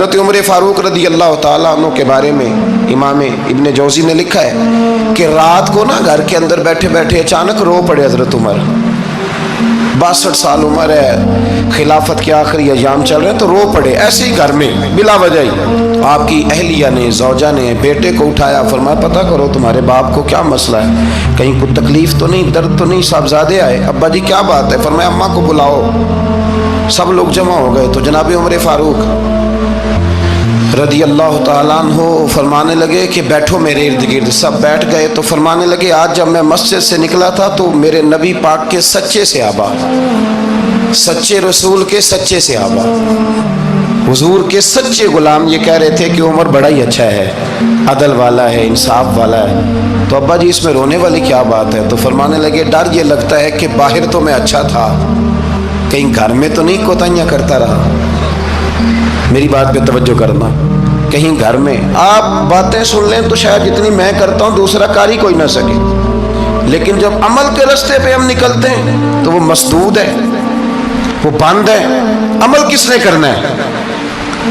حضرت عمر فاروق رضی اللہ تعالیٰ عنہ کے بارے میں امام ابن جوزی نے لکھا ہے کہ رات کو نا گھر کے اندر بیٹھے بیٹھے اچانک رو پڑے حضرت عمر. 62 سال عمر ہے، خلافت کے آخری ایام چل رہے ہیں، تو رو پڑے ایسے ہی گھر میں بلا وجہ ہی. آپ کی اہلیہ نے، زوجہ نے بیٹے کو اٹھایا، فرمایا پتہ کرو تمہارے باپ کو کیا مسئلہ ہے، کہیں کوئی تکلیف تو نہیں، درد تو نہیں، صاحبزادے آئے. ابا جی کیا بات ہے؟ فرمایا اماں کو بلاؤ. سب لوگ جمع ہو گئے تو جناب عمر فاروق رضی اللہ تعالیٰ عنہ فرمانے لگے کہ بیٹھو میرے ارد گرد. سب بیٹھ گئے تو فرمانے لگے آج جب میں مسجد سے نکلا تھا تو میرے نبی پاک کے سچے صحابہ، سچے رسول کے سچے صحابہ، حضور کے سچے غلام یہ کہہ رہے تھے کہ عمر بڑا ہی اچھا ہے، عدل والا ہے، انصاف والا ہے. تو ابا جی اس میں رونے والی کیا بات ہے؟ تو فرمانے لگے ڈر یہ لگتا ہے کہ باہر تو میں اچھا تھا، کہیں گھر میں تو نہیں کوتاہیاں کرتا رہا. میری بات پہ توجہ کرنا. کہیں گھر میں آپ باتیں سن لیں تو شاید جتنی میں کرتا ہوں دوسرا کار ہی کوئی نہ سکے، لیکن جب عمل کے راستے پہ ہم نکلتے ہیں تو وہ مسدود ہے، وہ بند ہے. عمل کس نے کرنا ہے؟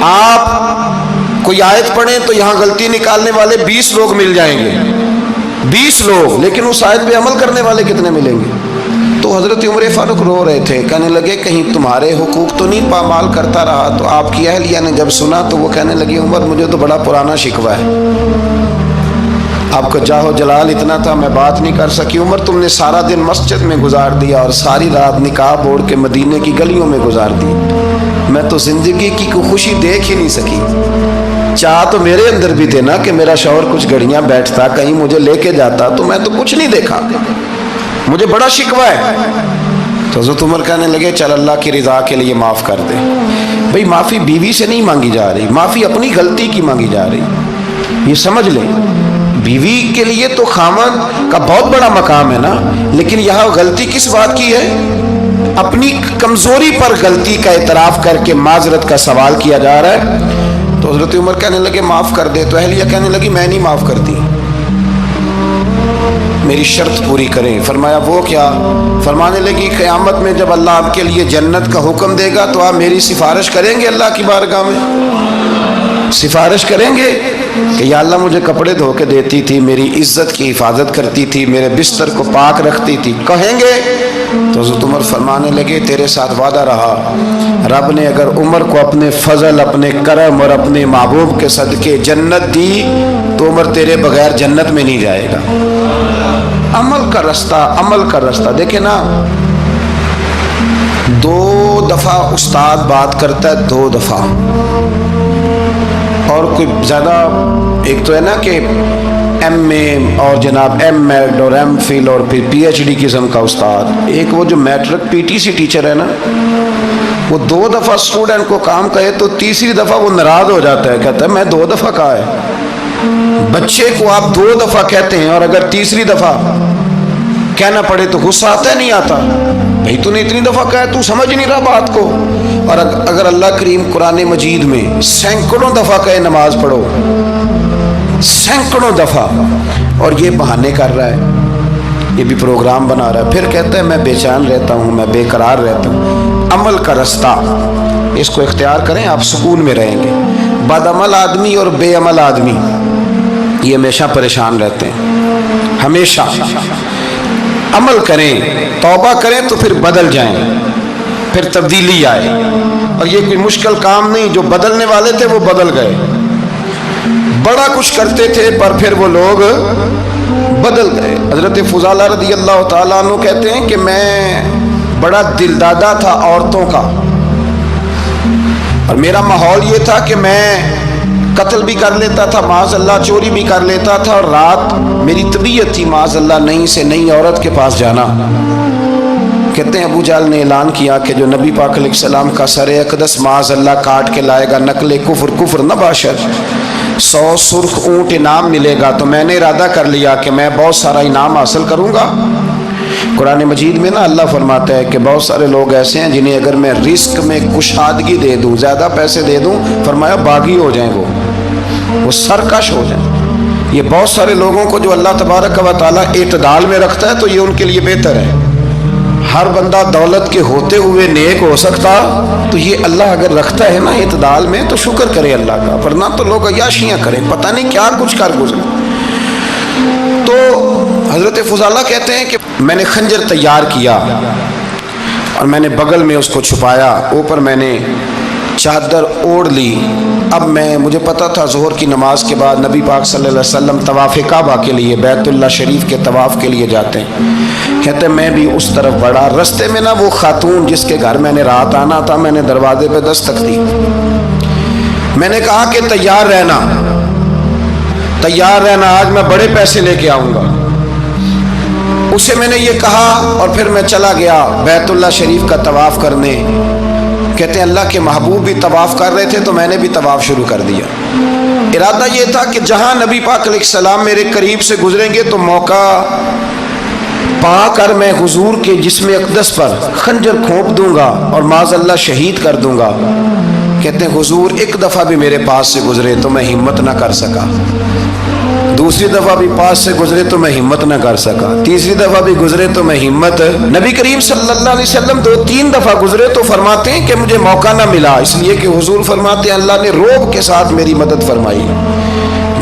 آپ کوئی آیت پڑھیں تو یہاں غلطی نکالنے والے 20 لوگ مل جائیں گے، 20 لوگ، لیکن اس آیت پہ عمل کرنے والے کتنے ملیں گے؟ تو حضرت عمر فاروق رو رہے تھے، کہنے لگے کہیں تمہارے حقوق تو نہیں پامال کرتا رہا. تو آپ کی اہلیہ نے جب سنا تو وہ کہنے لگی عمر مجھے تو بڑا پرانا شکوہ ہے، آپ کا جاہ و جلال اتنا تھا میں بات نہیں کر سکی. عمر تم نے سارا دن مسجد میں گزار دیا اور ساری رات نقاب اوڑھ کے مدینے کی گلیوں میں گزار دی، میں تو زندگی کی کوئی خوشی دیکھ ہی نہیں سکی. چاہ تو میرے اندر بھی تھے نا کہ میرا شوہر کچھ گھڑیاں بیٹھتا، کہیں مجھے لے کے جاتا، تو میں تو کچھ نہیں دیکھا، مجھے بڑا شکوہ ہے. تو حضرت عمر کہنے لگے چل اللہ کی رضا کے لیے معاف کر دے. بھئی معافی بیوی سے نہیں مانگی جا رہی، معافی اپنی غلطی کی مانگی جا رہی. یہ سمجھ لیں بیوی کے لیے تو خامد کا بہت بڑا مقام ہے نا، لیکن یہاں غلطی کس بات کی ہے؟ اپنی کمزوری پر غلطی کا اعتراف کر کے معذرت کا سوال کیا جا رہا ہے. تو حضرت عمر کہنے لگے معاف کر دے. تو اہلیہ کہنے لگی میں نہیں معاف کرتی، میری شرط پوری کریں. فرمایا وہ کیا؟ فرمانے لگی قیامت میں جب اللہ آپ کے لیے جنت کا حکم دے گا تو آپ میری سفارش کریں گے اللہ کی بارگاہ میں؟ سفارش کریں گے کہ یا اللہ مجھے کپڑے دھو کے دیتی تھی، میری عزت کی حفاظت کرتی تھی، میرے بستر کو پاک رکھتی تھی، کہیں گے؟ تو حضرت عمر فرمانے لگے تیرے ساتھ وعدہ رہا، رب نے اگر عمر کو اپنے فضل، اپنے کرم اور اپنے محبوب کے صدقے جنت دی تو عمر تیرے بغیر جنت میں نہیں جائے گا. عمل کا رستہ، عمل کا رستہ. دیکھیں نا 2 دفعہ استاد بات کرتا ہے، 2 دفعہ، اور کوئی زیادہ، ایک تو ہے نا کہ ایم اے اور جناب ایم ایڈ اور ایم فل اور پھر پی ایچ ڈی قسم کا استاد. ایک وہ جو matric P T C teacher ہے نا، وہ 2 دفعہ اسٹوڈنٹ کو کام کہے تو تیسری دفعہ وہ ناراض ہو جاتا ہے، کہتا ہے میں 2 دفعہ کہا ہے. بچے کو آپ 2 دفعہ کہتے ہیں اور اگر تیسری دفعہ کہنا پڑے تو غصہ آتا ہے نہیں آتا؟ بھئی تو نے اتنی دفعہ کہا ہے، تو سمجھ نہیں رہا بات کو. اور اگر اللہ کریم قرآن مجید میں سینکڑوں دفعہ کہے نماز پڑھو، سینکڑوں دفعہ، اور یہ بہانے کر رہا ہے، یہ بھی پروگرام بنا رہا ہے، پھر کہتا ہے میں بے چین رہتا ہوں، میں بے قرار رہتا ہوں. عمل کا رستہ اس کو اختیار کریں، آپ سکون میں رہیں گے. بد عمل آدمی اور بے عمل آدمی یہ ہمیشہ پریشان رہتے ہیں. ہمیشہ عمل کریں، توبہ کریں تو پھر بدل جائیں، پھر تبدیلی آئے. اور یہ کوئی مشکل کام نہیں، جو بدلنے والے تھے وہ بدل گئے. بڑا کچھ کرتے تھے پر پھر وہ لوگ بدل گئے. حضرت فضالہ رضی اللہ تعالیٰ عنہ کہتے ہیں کہ میں بڑا دلدادہ تھا عورتوں کا، اور میرا ماحول یہ تھا کہ میں قتل بھی کر لیتا تھا، معاذ اللہ چوری بھی کر لیتا تھا، اور رات میری طبیعت تھی معاذ اللہ نئی سے نئی عورت کے پاس جانا. کہتے ہیں ابو جہل نے اعلان کیا کہ جو نبی پاک علیہ السلام کا سر اقدس معاذ اللہ کاٹ کے لائے گا، نقل کفر کفر نہ باشد، 100 سرخ اونٹ انعام ملے گا. تو میں نے ارادہ کر لیا کہ میں بہت سارا انعام حاصل کروں گا. قرآن مجید میں نا اللہ فرماتا ہے کہ بہت سارے لوگ ایسے ہیں جنہیں اگر میں رزق میں کشادگی دے دوں، زیادہ پیسے دے دوں، فرمایا باغی ہو جائیں، وہ سرکش ہو جائیں. یہ بہت سارے لوگوں کو جو اللہ تبارک و تعالیٰ اعتدال میں رکھتا ہے تو یہ ان کے لیے بہتر ہے. ہر بندہ دولت کے ہوتے ہوئے نیک ہو سکتا تو یہ اللہ اگر رکھتا ہے نا اعتدال میں تو شکر کرے اللہ کا، ورنہ تو لوگ عیاشیاں کریں، پتہ نہیں کیا کچھ کر گزرے۔ تو حضرت فضالہ کہتے ہیں کہ میں نے خنجر تیار کیا اور میں نے بغل میں اس کو چھپایا، اوپر میں نے چادر اوڑھ لی۔ اب مجھے پتا تھا ظہر کی نماز کے بعد نبی پاک صلی اللہ علیہ وسلم طواف کعبہ کے لیے، بیت اللہ شریف کے طواف کے لیے جاتے ہیں۔ کہتے ہیں میں بھی اس طرف بڑھا، رستے میں نا وہ خاتون جس کے گھر میں نے رات آنا تھا، میں نے دروازے پہ دستک دی، میں نے کہا کہ تیار رہنا، تیار رہنا، آج میں بڑے پیسے لے کے آؤں گا۔ اسے میں نے یہ کہا اور پھر میں چلا گیا بیت اللہ شریف کا طواف کرنے۔ کہتے ہیں اللہ کے محبوب بھی طواف کر رہے تھے تو میں نے بھی طواف شروع کر دیا۔ ارادہ یہ تھا کہ جہاں نبی پاک علیہ السلام میرے قریب سے گزریں گے تو موقع پا کر میں حضور کے جسم اقدس پر خنجر کھونپ دوں گا اور معاذ اللہ شہید کر دوں گا۔ کہتے ہیں حضور ایک دفعہ بھی میرے پاس سے گزرے تو میں ہمت نہ کر سکا، دوسری دفعہ بھی پاس سے گزرے تو میں ہمت نہ کر سکا، تیسری دفعہ بھی گزرے تو میں ہمت، نبی کریم صلی اللہ علیہ وسلم 2-3 دفعہ گزرے تو فرماتے ہیں کہ مجھے موقع نہ ملا، اس لیے کہ حضور فرماتے ہیں اللہ نے روب کے ساتھ میری مدد فرمائی،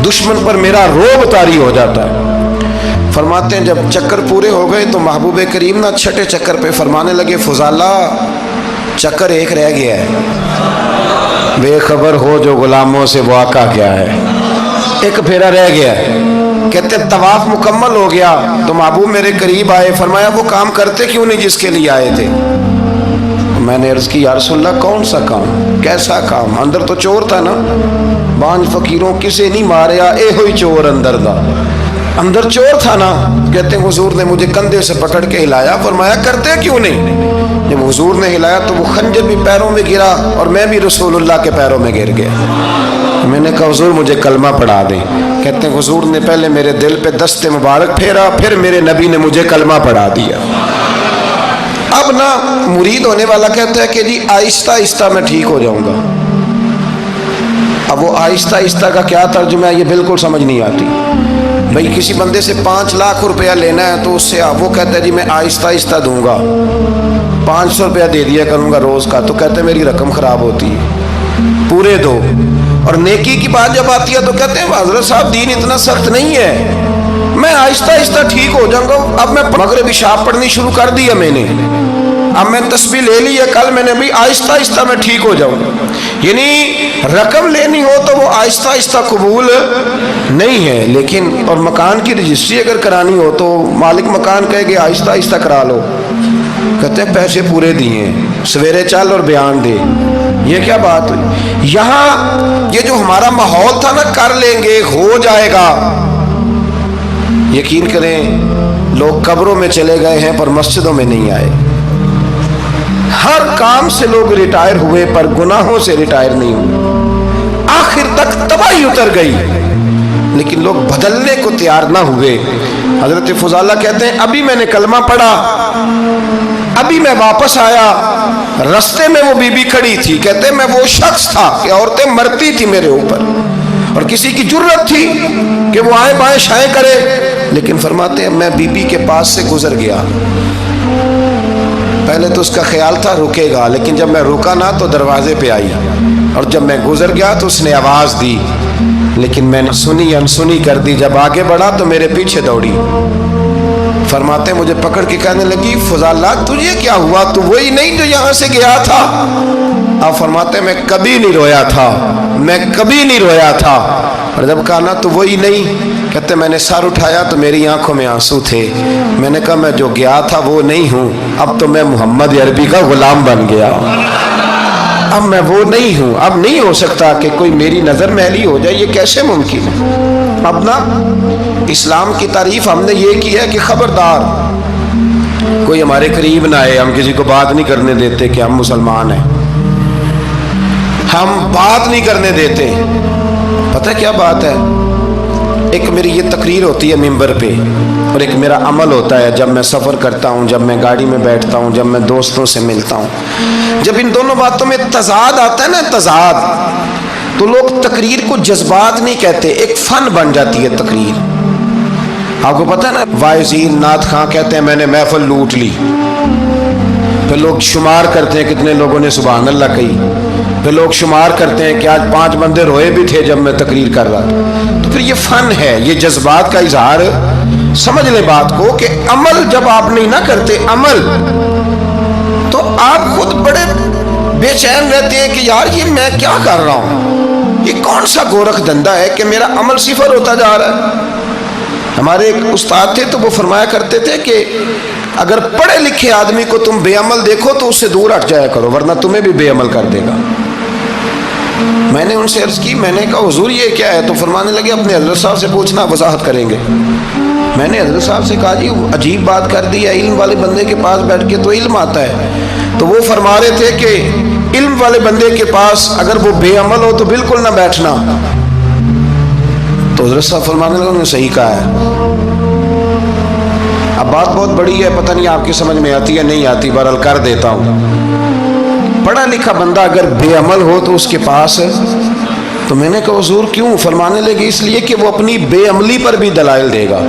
دشمن پر میرا روب طاری ہو جاتا ہے۔ فرماتے ہیں جب چکر پورے ہو گئے تو محبوب کریم نہ چھٹے چکر پہ فرمانے لگے فضالہ چکر ایک رہ گیا ہے، بے خبر ہو جو غلاموں سے وہ آقا کیا ہے، ایک پھیرا رہ گیا ہے۔ کہتے طواف مکمل ہو گیا تو محبوب میرے قریب آئے، فرمایا وہ کام کرتے کیوں نہیں جس کے لیے آئے تھے؟ میں نے عرض کی یا رسول اللہ کون سا کام، کیسا کام؟ اندر تو چور تھا نا، بانج فقیروں کسے نہیں ماریا اے ہوئی چور اندر دا، اندر چور تھا نا۔ کہتے ہیں حضور نے مجھے کندھے سے پکڑ کے ہلایا، فرمایا کرتے کیوں نہیں؟ جب حضور نے ہلایا تو وہ خنجر بھی پیروں میں گرا اور میں بھی رسول اللہ کے پیروں میں گر گیا۔ میں نے کہا حضور مجھے کلمہ پڑھا دیں۔ کہتے ہیں حضور نے پہلے میرے دل پہ دست مبارک پھیرا، پھر میرے نبی نے مجھے کلمہ پڑھا دیا۔ اب نا مرید ہونے والا کہتا ہے کہ جی آہستہ آہستہ میں ٹھیک ہو جاؤں گا۔ اب وہ آہستہ آہستہ کا کیا ترجمہ ہے یہ بالکل سمجھ نہیں آتی۔ بھئی کسی بندے سے 5 لاکھ روپیہ لینا ہے تو اس سے وہ کہتا ہے جی میں آہستہ آہستہ دوں گا، 500 روپیہ دے دیا کروں گا روز کا، تو کہتے ہیں میری رقم خراب ہوتی ہے، پورے دو۔ اور نیکی کی بات جب آتی ہے تو کہتے ہیں حضرت صاحب دین اتنا سخت نہیں ہے، میں آہستہ آہستہ ٹھیک ہو جاؤں گا۔ اب میں مغربی شاپ پڑھنی شروع کر دیا میں نے، اب میں تسبیح لے لی ہے، کل میں نے بھی آہستہ آہستہ میں ٹھیک ہو جاؤں گا۔ یعنی رقم لینی ہو تو وہ آہستہ آہستہ قبول نہیں ہے، لیکن اور مکان کی رجسٹری اگر کرانی ہو تو مالک مکان کہے کہ آہستہ آہستہ کرا لو، کہتے ہیں پیسے پورے دیے، سویرے چل اور بیان دے۔ یہ کیا بات ہوئی؟ یہاں یہ جو ہمارا ماحول تھا نا کر لیں گے ہو جائے گا، یقین کریں لوگ قبروں میں چلے گئے ہیں پر مسجدوں میں نہیں آئے۔ ہر کام سے لوگ ریٹائر ہوئے پر گناہوں سے ریٹائر نہیں ہوئے، آخر تک تباہی اتر گئی لیکن لوگ بدلنے کو تیار نہ ہوئے۔ حضرت فضالہ کہتے ہیں ابھی میں نے کلمہ پڑھا، ابھی میں واپس آیا، رستے میں وہ بی بی کھڑی تھی، کہتے ہیں میں وہ شخص تھا کہ عورتیں مرتی تھی میرے اوپر اور کسی کی جرت تھی کہ وہ آئیں بائیں شائیں کرے، لیکن فرماتے ہیں میں بی بی کے پاس سے گزر گیا، پہلے تو اس کا خیال تھا رکے گا، لیکن جب میں رکا نہ تو دروازے پہ آئی، اور جب میں گزر گیا تو اس نے آواز دی، لیکن میں نے سنی انسنی کر دی، جب آگے بڑھا تو میرے پیچھے دوڑی۔ فرماتے ہیں مجھے پکڑ کے کہنے لگی فضالہ تجھے کیا ہوا، تو وہی نہیں جو یہاں سے گیا تھا؟ آپ فرماتے ہیں میں کبھی نہیں رویا تھا، میں کبھی نہیں رویا تھا، اور جب کہا نا تو وہی نہیں، کہتے میں نے سر اٹھایا تو میری آنکھوں میں آنسو تھے، میں نے کہا میں جو گیا تھا وہ نہیں ہوں، اب تو میں محمد عربی کا غلام بن گیا، اب میں وہ نہیں ہوں، اب نہیں ہو سکتا کہ کوئی میری نظر میلی ہو جائے، یہ کیسے ممکن ہے؟ اب نا اسلام کی تعریف ہم نے یہ کی ہے کہ خبردار کوئی ہمارے قریب نہ آئے، ہم کسی کو بات نہیں کرنے دیتے کہ ہم مسلمان ہیں، ہم بات نہیں کرنے دیتے۔ پتہ کیا بات ہے، ایک میری یہ تقریر ہوتی ہے ممبر پہ اور ایک میرا عمل ہوتا ہے جب میں سفر کرتا ہوں، جب میں گاڑی میں بیٹھتا ہوں، جب میں دوستوں سے ملتا ہوں، جب ان دونوں باتوں میں تضاد آتا ہے نا، تضاد، تو لوگ تقریر کو جذبات نہیں کہتے، ایک فن بن جاتی ہے تقریر۔ آپ کو پتہ ہے نا واعظین نعت خواں کہتے ہیں میں نے محفل لوٹ لی، پھر لوگ شمار کرتے ہیں کتنے لوگوں نے سبحان اللہ کہی، پھر لوگ شمار کرتے ہیں کہ آج 5 بندے روئے بھی تھے جب میں تقریر کر رہا تھا۔ تو پھر یہ فن ہے، یہ جذبات کا اظہار۔ سمجھ لیں بات کو کہ عمل جب آپ نہیں نہ کرتے عمل، تو آپ خود بڑے بے چین رہتے ہیں کہ یار یہ میں کیا کر رہا ہوں، یہ کون سا گورکھ دھندا ہے کہ میرا عمل صفر ہوتا جا رہا ہے۔ ہمارے ایک استاد تھے تو وہ فرمایا کرتے تھے کہ اگر پڑھے لکھے آدمی کو تم بے عمل دیکھو تو اس سے دور ہٹ جایا کرو، ورنہ تمہیں بھی بے عمل کر دے گا۔ میں نے ان سے عرض کی، میں نے کہا حضور یہ کیا ہے؟ تو فرمانے لگے اپنے حضرت صاحب سے پوچھنا، وضاحت کریں گے۔ میں نے حضرت صاحب سے کہا جی عجیب بات کر دی ہے، علم والے بندے کے پاس بیٹھ کے تو علم آتا ہے۔ تو وہ فرما رہے تھے کہ علم والے بندے کے پاس اگر وہ بے عمل ہو تو بالکل نہ بیٹھنا۔ تو حضرت صاحب فرمانے لگے انہوں نے صحیح کہا ہے۔ اب بات بہت بڑی ہے، پتہ نہیں آپ کی سمجھ میں آتی ہے نہیں آتی، بہرحال کر دیتا ہوں۔ پڑھا لکھا بندہ اگر بے عمل ہو تو اس کے پاس، تو میں نے کہا حضور کیوں؟ فرمانے لگے اس لیے کہ وہ اپنی بے عملی پر بھی دلائل دے گا۔